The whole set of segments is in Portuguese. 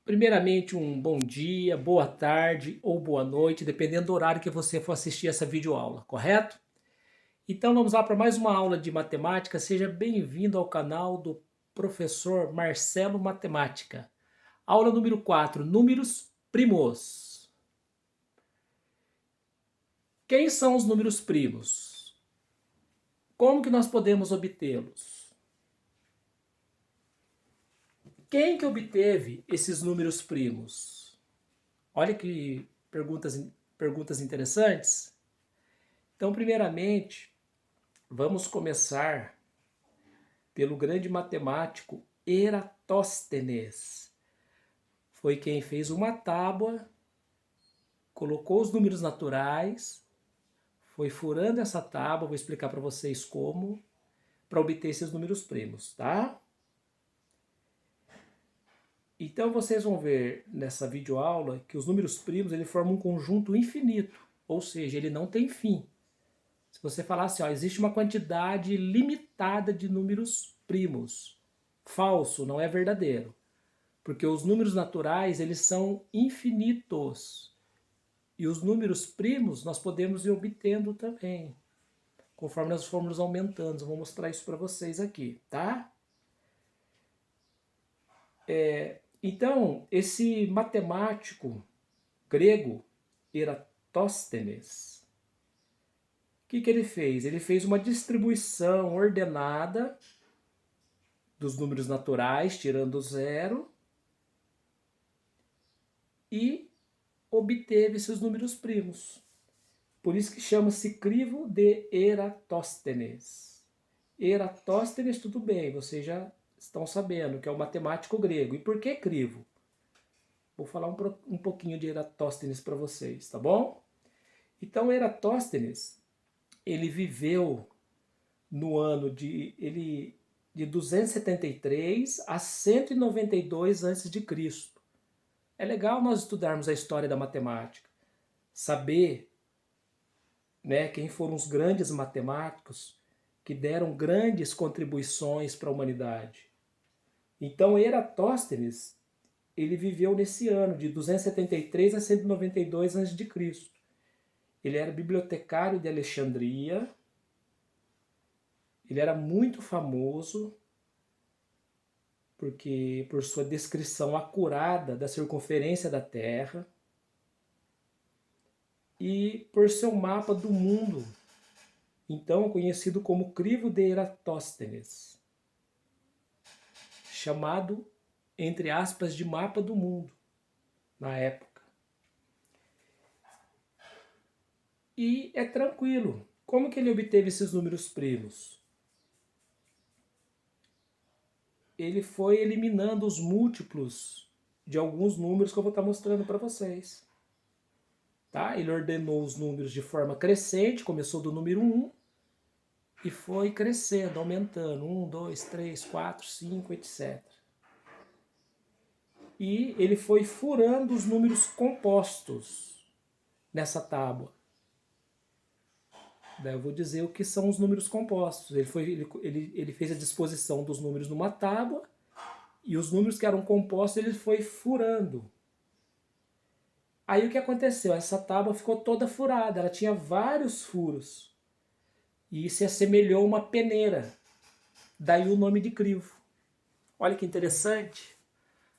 Primeiramente, um bom dia, boa tarde ou boa noite, dependendo do horário que você for assistir essa videoaula, correto? Então vamos lá para mais uma aula de matemática. Seja bem-vindo ao canal do professor Marcelo Matemática. Aula número 4, números primos. Quem são os números primos? Como que nós podemos obtê-los? Quem que obteve esses números primos? Olha que perguntas interessantes. Então, primeiramente, vamos começar pelo grande matemático Eratóstenes. Foi quem fez uma tábua, colocou os números naturais, foi furando essa tábua, vou explicar para vocês como, para obter esses números primos, tá? Então vocês vão ver nessa videoaula que os números primos ele formam um conjunto infinito, ou seja, ele não tem fim. Se você falar assim, ó, existe uma quantidade limitada de números primos, falso, não é verdadeiro. Porque os números naturais, eles são infinitos. E os números primos nós podemos ir obtendo também, conforme nós formos aumentando. Eu vou mostrar isso para vocês aqui, tá? Então, esse matemático grego, Eratóstenes, o que ele fez? Ele fez uma distribuição ordenada dos números naturais, tirando o zero, e obteve seus números primos. Por isso que chama-se crivo de Eratóstenes. Eratóstenes, tudo bem, vocês já estão sabendo que é o matemático grego. E por que crivo? Vou falar um pouquinho de Eratóstenes para vocês, tá bom? Então, Eratóstenes, ele viveu no ano de 273 a 192 a.C. É legal nós estudarmos a história da matemática, saber, né, quem foram os grandes matemáticos que deram grandes contribuições para a humanidade. Então, Eratóstenes, ele viveu nesse ano de 273 a 192 a.C. Ele era bibliotecário de Alexandria. Ele era muito famoso porque por sua descrição acurada da circunferência da Terra e por seu mapa do mundo, então conhecido como Crivo de Eratóstenes, chamado, entre aspas, de mapa do mundo, na época. E é tranquilo. Como que ele obteve esses números primos? Ele foi eliminando os múltiplos de alguns números que eu vou estar mostrando para vocês. Tá? Ele ordenou os números de forma crescente, começou do número 1 e foi crescendo, aumentando. 1, 2, 3, 4, 5, etc. E ele foi furando os números compostos nessa tábua. Daí eu vou dizer o que são os números compostos. Ele fez a disposição dos números numa tábua e os números que eram compostos ele foi furando. Aí o que aconteceu? Essa tábua ficou toda furada, ela tinha vários furos. E se assemelhou a uma peneira. Daí o nome de crivo. Olha que interessante.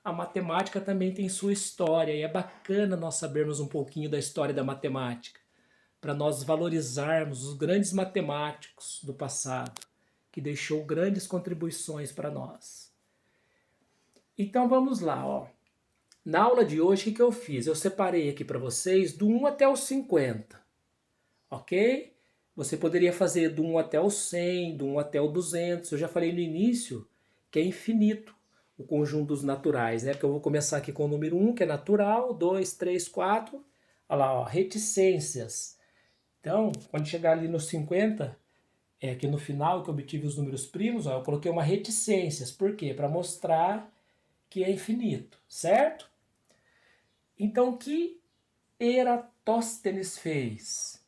A matemática também tem sua história e é bacana nós sabermos um pouquinho da história da matemática, para nós valorizarmos os grandes matemáticos do passado, que deixou grandes contribuições para nós. Então vamos lá, ó. Na aula de hoje, o que eu fiz? Eu separei aqui para vocês do 1 até o 50, ok? Você poderia fazer do 1 até o 100, do 1 até o 200. Eu já falei no início que é infinito o conjunto dos naturais, né? Porque eu vou começar aqui com o número 1, que é natural, 2, 3, 4. Olha lá, ó, reticências. Então, quando chegar ali nos 50, aqui no final que eu obtive os números primos, ó, eu coloquei uma reticências. Por quê? Para mostrar que é infinito, certo? Então, o que Eratóstenes fez?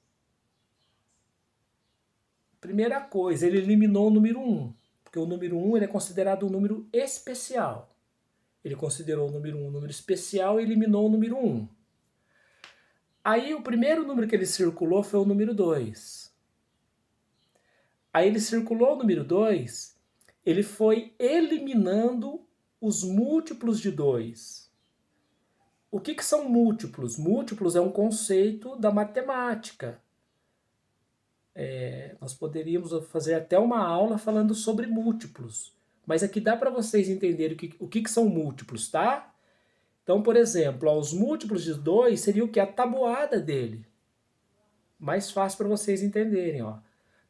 Primeira coisa, ele eliminou o número 1, porque o número 1 ele é considerado um número especial. Ele considerou o número 1 um número especial e eliminou o número 1. Aí o primeiro número que ele circulou foi o número 2. Aí ele circulou o número 2, ele foi eliminando os múltiplos de 2. O que são múltiplos? Múltiplos é um conceito da matemática. Nós poderíamos fazer até uma aula falando sobre múltiplos. Mas aqui dá para vocês entenderem o que são múltiplos, tá? Então, por exemplo, os múltiplos de 2 seria o que? A tabuada dele. Mais fácil para vocês entenderem, ó.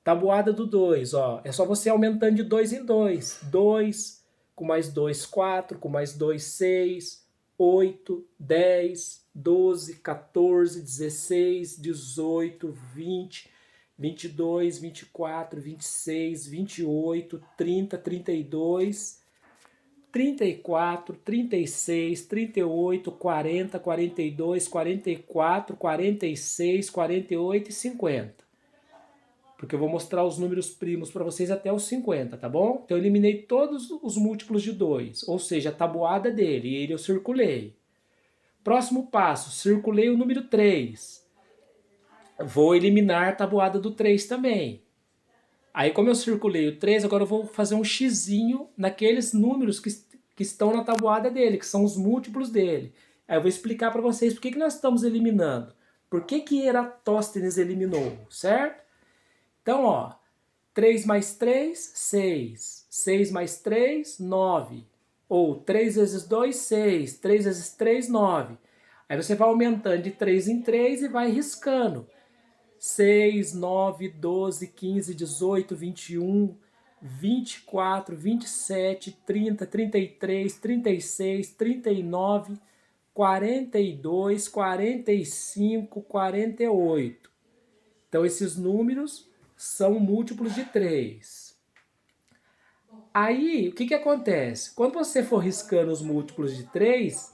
Tabuada do 2, ó. É só você aumentando de 2 em 2. 2, com mais 2, 4, com mais 2, 6, 8, 10, 12, 14, 16, 18, 20, 22, 24, 26, 28, 30, 32... 34, 36, 38, 40, 42, 44, 46, 48 e 50. Porque eu vou mostrar os números primos para vocês até os 50, tá bom? Então eu eliminei todos os múltiplos de 2, ou seja, a tabuada dele, e ele eu circulei. Próximo passo, circulei o número 3. Vou eliminar a tabuada do 3 também. Aí como eu circulei o 3, agora eu vou fazer um xizinho naqueles números que estão na tabuada dele, que são os múltiplos dele. Aí eu vou explicar para vocês por que nós estamos eliminando. Por que Eratóstenes eliminou, certo? Então, ó, 3 mais 3, 6. 6 mais 3, 9. Ou 3 vezes 2, 6. 3 vezes 3, 9. Aí você vai aumentando de 3 em 3 e vai riscando. 6, 9, 12, 15, 18, 21, 24, 27, 30, 33, 36, 39, 42, 45, 48. Então esses números são múltiplos de 3. Aí, o que acontece? Quando você for riscando os múltiplos de 3,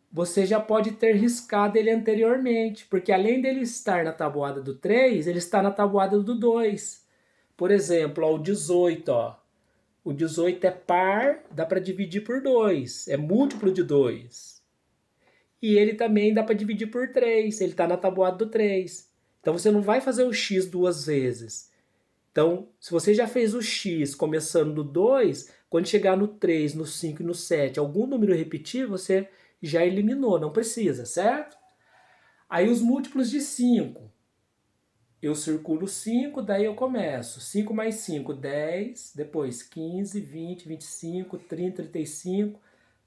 você já pode ter riscado ele anteriormente, porque além dele estar na tabuada do 3, ele está na tabuada do 2. Por exemplo, ó, o 18, ó. O 18 é par, dá para dividir por 2, é múltiplo de 2. E ele também dá para dividir por 3, ele está na tabuada do 3. Então você não vai fazer o x duas vezes. Então, se você já fez o x começando do 2, quando chegar no 3, no 5 e no 7, algum número repetir, você já eliminou, não precisa, certo? Aí os múltiplos de 5. Eu circulo 5, daí eu começo. 5 mais 5, 10, depois 15, 20, 25, 30, 35,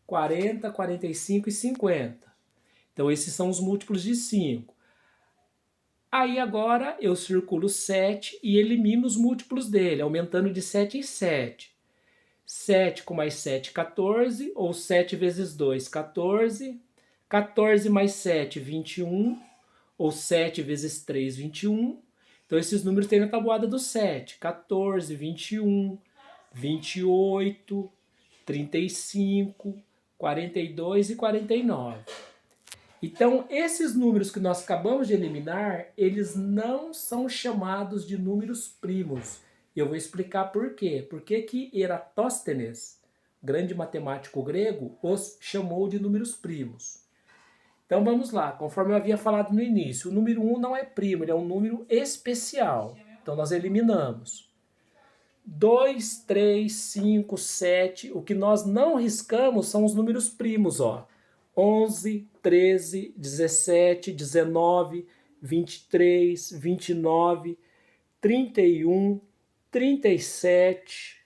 40, 45 e 50. Então esses são os múltiplos de 5. Aí agora eu circulo 7 e elimino os múltiplos dele, aumentando de 7 em 7. 7 com mais 7, 14, ou 7 vezes 2, 14. 14 mais 7, 21, ou 7 vezes 3, 21. Então esses números tem na tabuada do 7. 14, 21, 28, 35, 42 e 49. Então, esses números que nós acabamos de eliminar, eles não são chamados de números primos. E eu vou explicar por quê. Por que Eratóstenes, grande matemático grego, os chamou de números primos. Então vamos lá, conforme eu havia falado no início, o número 1 não é primo, ele é um número especial. Então nós eliminamos. 2, 3, 5, 7, o que nós não riscamos são os números primos, ó. 11, 13, 17, 19, 23, 29, 31, 37,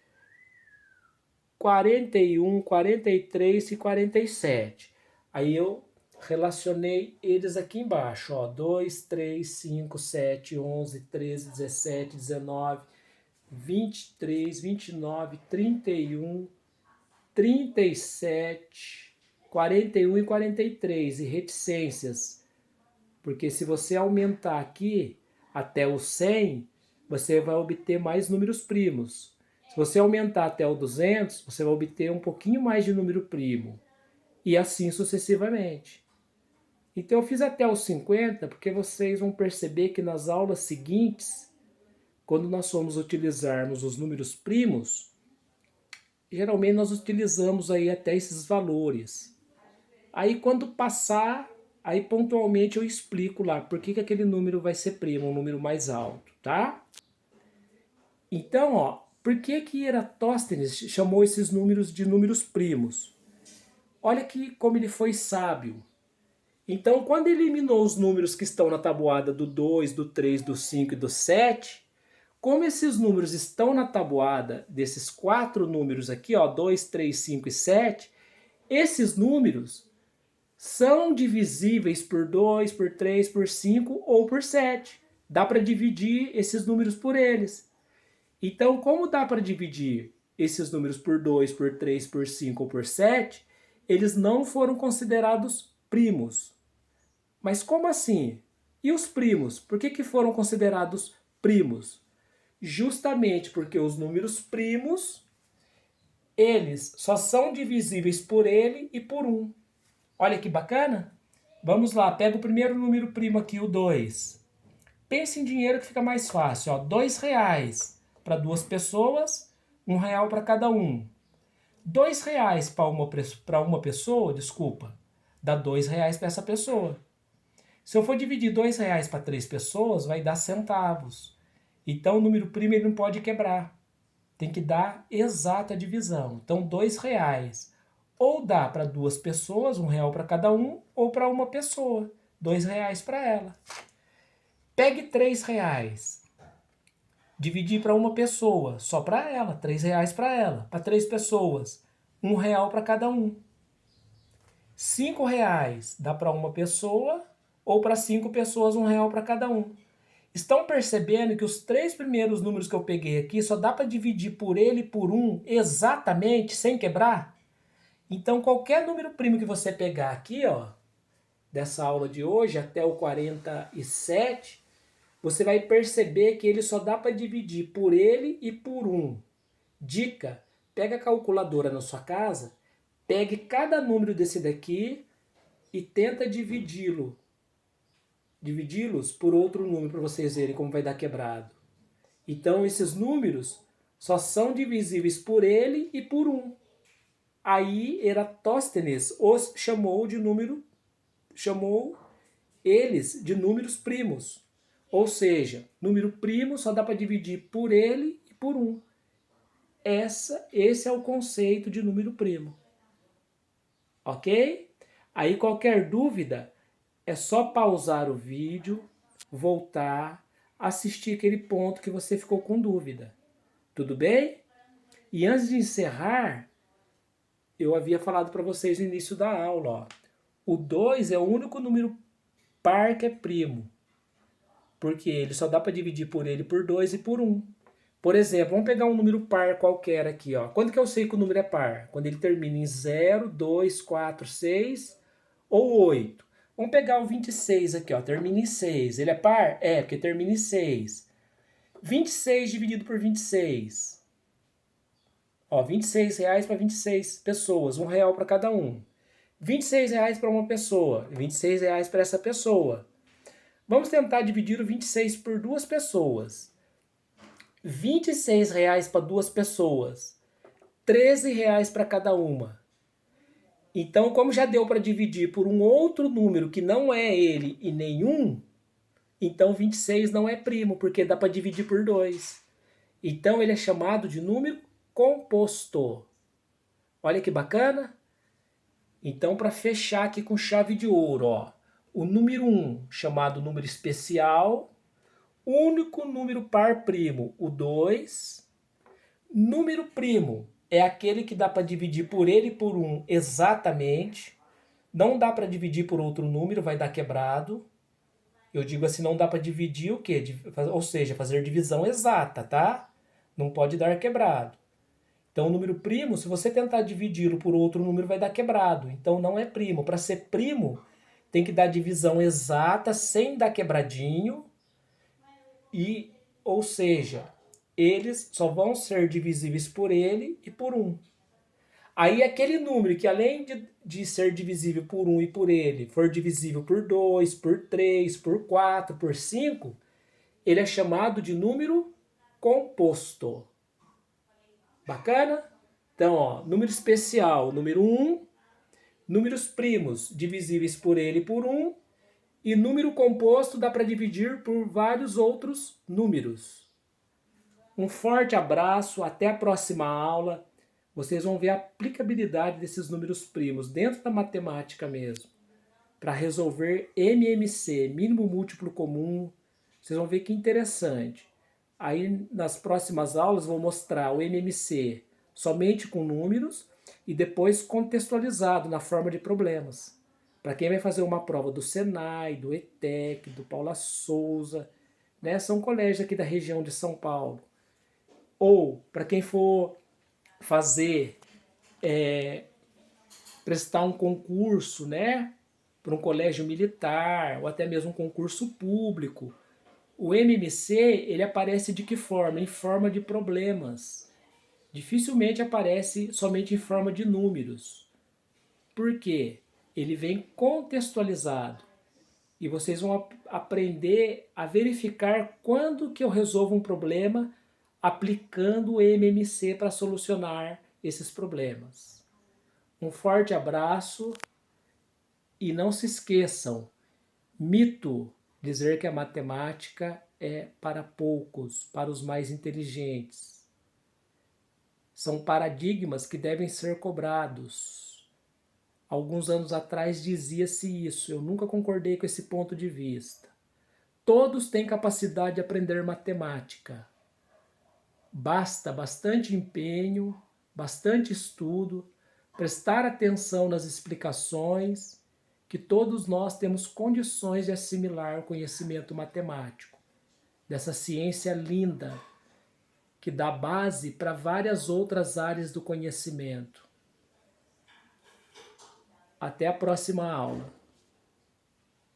41, 43 e 47. Aí eu relacionei eles aqui embaixo, ó. 2, 3, 5, 7, 11, 13, 17, 19, 23, 29, 31, 37... 41 e 43, e reticências, porque se você aumentar aqui até o 100, você vai obter mais números primos. Se você aumentar até o 200, você vai obter um pouquinho mais de número primo, e assim sucessivamente. Então eu fiz até os 50, porque vocês vão perceber que nas aulas seguintes, quando nós formos utilizarmos os números primos, geralmente nós utilizamos aí até esses valores. Aí quando passar, aí pontualmente eu explico lá por que aquele número vai ser primo, um número mais alto, tá? Então, ó, por que Eratóstenes chamou esses números de números primos? Olha como ele foi sábio. Então, quando ele eliminou os números que estão na tabuada do 2, do 3, do 5 e do 7, como esses números estão na tabuada desses 4 números aqui, ó, 2, 3, 5 e 7, esses números são divisíveis por 2, por 3, por 5 ou por 7. Dá para dividir esses números por eles. Então, como dá para dividir esses números por 2, por 3, por 5 ou por 7, eles não foram considerados primos. Mas como assim? E os primos? Por que foram considerados primos? Justamente porque os números primos, eles só são divisíveis por ele e por 1. Olha que bacana? Vamos lá, pega o primeiro número primo aqui, o 2. Pense em dinheiro que fica mais fácil. Ó, R$2 para 2 pessoas, R$1 para cada um. R$2 para uma pessoa, desculpa, dá R$2 para essa pessoa. Se eu for dividir R$2 para 3 pessoas, vai dar centavos. Então o número primo ele não pode quebrar. Tem que dar exata divisão. Então R$2 ou dá para 2 pessoas, R$1 para cada um, ou para uma pessoa, R$2 para ela. Pegue R$3. Dividir para uma pessoa, só para ela, R$3 para ela. Para 3 pessoas, R$1 para cada um. R$5 dá para uma pessoa ou para 5 pessoas, R$1 para cada um. Estão percebendo que os 3 primeiros números que eu peguei aqui só dá para dividir por ele e por 1 exatamente, sem quebrar? Então qualquer número primo que você pegar aqui, ó, dessa aula de hoje até o 47, você vai perceber que ele só dá para dividir por ele e por 1. Dica, pega a calculadora na sua casa, pegue cada número desse daqui e tenta dividi-los por outro número para vocês verem como vai dar quebrado. Então esses números só são divisíveis por ele e por 1. Aí Eratóstenes os chamou eles de números primos. Ou seja, número primo só dá para dividir por ele e por 1. Esse é o conceito de número primo. Ok? Aí qualquer dúvida, é só pausar o vídeo, voltar, assistir aquele ponto que você ficou com dúvida. Tudo bem? E antes de encerrar, eu havia falado para vocês no início da aula, ó, o 2 é o único número par que é primo, porque ele só dá para dividir por ele por 2 e por 1. Por exemplo, vamos pegar um número par qualquer aqui. Ó. Quando que eu sei que o número é par? Quando ele termina em 0, 2, 4, 6 ou 8. Vamos pegar o 26 aqui, ó, termina em 6. Ele é par? É, porque termina em 6. 26 dividido por 26. Ó, R$26 para 26 pessoas, R$1 para cada um. R$26 para uma pessoa, R$26 para essa pessoa. Vamos tentar dividir o 26 por 2 pessoas. R$26 para 2 pessoas, R$13 para cada uma. Então, como já deu para dividir por um outro número que não é ele e nenhum, então 26 não é primo, porque dá para dividir por 2. Então ele é chamado de número composto. Olha que bacana. Então, para fechar aqui com chave de ouro, ó, o número 1, chamado número especial, único número par primo, o 2. Número primo é aquele que dá para dividir por ele e por 1 exatamente. Não dá para dividir por outro número, vai dar quebrado. Eu digo assim, não dá para dividir o quê? Ou seja, fazer divisão exata, tá? Não pode dar quebrado. Então, o número primo, se você tentar dividi-lo por outro número, vai dar quebrado. Então, não é primo. Para ser primo, tem que dar divisão exata, sem dar quebradinho. Ou seja, eles só vão ser divisíveis por ele e por 1. Aí, aquele número que, além de ser divisível por 1 e por ele, for divisível por 2, por 3, por 4, por 5, ele é chamado de número composto. Bacana? Então, ó, número especial, número 1, números primos divisíveis por ele por 1, e número composto dá para dividir por vários outros números. Um forte abraço, até a próxima aula. Vocês vão ver a aplicabilidade desses números primos dentro da matemática mesmo, para resolver MMC, mínimo múltiplo comum. Vocês vão ver que interessante. Aí nas próximas aulas vou mostrar o MMC somente com números e depois contextualizado na forma de problemas. Para quem vai fazer uma prova do Senai, do ETEC, do Paula Souza, né? São colégios aqui da região de São Paulo. Ou para quem for fazer, prestar um concurso, né? Para um colégio militar, ou até mesmo um concurso público. O MMC, ele aparece de que forma? Em forma de problemas. Dificilmente aparece somente em forma de números. Por quê? Ele vem contextualizado. E vocês vão aprender a verificar quando que eu resolvo um problema aplicando o MMC para solucionar esses problemas. Um forte abraço e não se esqueçam, mito dizer que a matemática é para poucos, para os mais inteligentes. São paradigmas que devem ser cobrados. Alguns anos atrás dizia-se isso, eu nunca concordei com esse ponto de vista. Todos têm capacidade de aprender matemática. Basta bastante empenho, bastante estudo, prestar atenção nas explicações, que todos nós temos condições de assimilar o conhecimento matemático, dessa ciência linda, que dá base para várias outras áreas do conhecimento. Até a próxima aula.